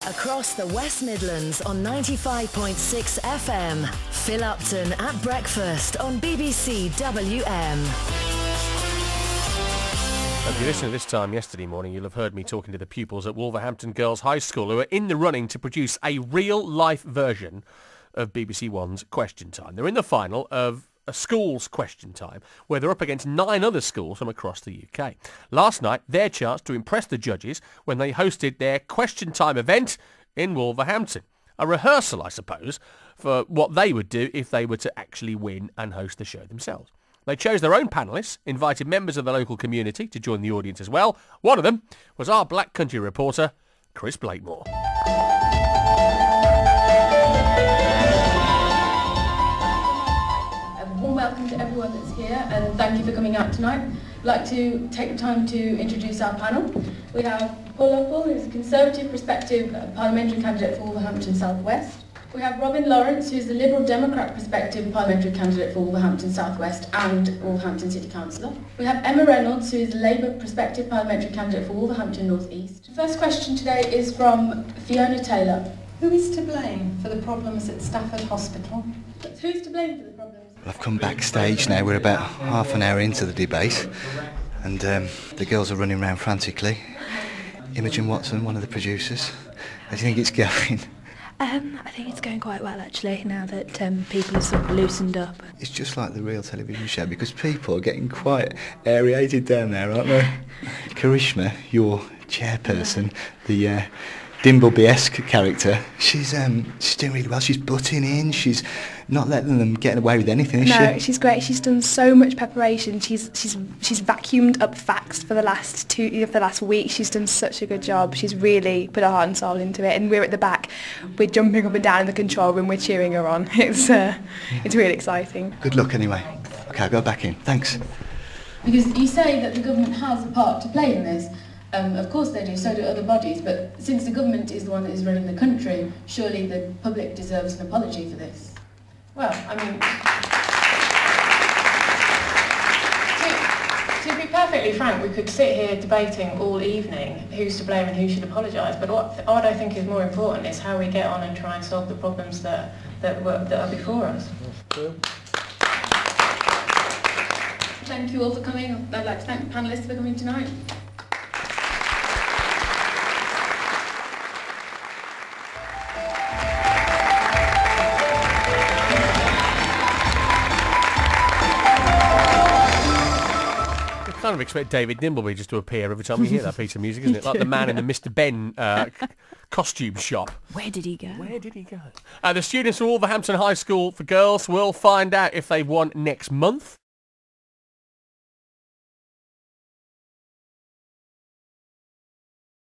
Across the West Midlands on 95.6 FM. Phil Upton at breakfast on BBC WM. If you listened to this time yesterday morning, you'll have heard me talking to the pupils at Wolverhampton Girls High School who are in the running to produce a real-life version of BBC One's Question Time. They're in the final of a school's Question Time, where they're up against 9 other schools from across the UK. Last night, their chance to impress the judges when they hosted their Question Time event in Wolverhampton. A rehearsal, I suppose, for what they would do if they were to actually win and host the show themselves. They chose their own panellists, invited members of the local community to join the audience as well. One of them was our Black Country reporter, Chris Blakemore. Warm welcome to everyone that's here, and thank you for coming out tonight. I'd like to take the time to introduce our panel. We have Paul Uppal, who's a Conservative Perspective parliamentary candidate for Wolverhampton South West. We have Robin Lawrence, who's the Liberal Democrat Perspective parliamentary candidate for Wolverhampton South West and Wolverhampton City Councillor. We have Emma Reynolds, who is the Labour Perspective parliamentary candidate for Wolverhampton North East. The first question today is from Fiona Taylor. Who is to blame for the problems at Stafford Hospital? Who's to blame for the problems? I've come backstage now. We're about half an hour into the debate, and the girls are running around frantically. Imogen Watson, one of the producers. How do you think it's going? I think it's going quite well, actually, now that people have sort of loosened up. It's just like the real television show, because people are getting quite aerated down there, aren't they? Karishma, your chairperson, the Dimbleby-esque character, she's doing really well. She's butting in. She's not letting them get away with anything, is she? No, she's great. She's done so much preparation. She's vacuumed up facts for the last week. She's done such a good job. She's really put her heart and soul into it. And we're at the back. We're jumping up and down in the control room. We're cheering her on. It's really exciting. Good luck, anyway. Okay, I'll go back in. Thanks. Because you say that the government has a part to play in this. Of course they do, so do other bodies, but since the government is the one that is running the country, surely the public deserves an apology for this. Well, I mean, to be perfectly frank, we could sit here debating all evening who's to blame and who should apologise, but what I think is more important is how we get on and try and solve the problems that are before us. Thank you all for coming. I'd like to thank the panellists for coming tonight. Kind of expect David Dimbleby just to appear every time we hear that piece of music, isn't it? Like the man in the Mr. Ben costume shop. Where did he go? The students from Wolverhampton High School for Girls will find out if they've won next month.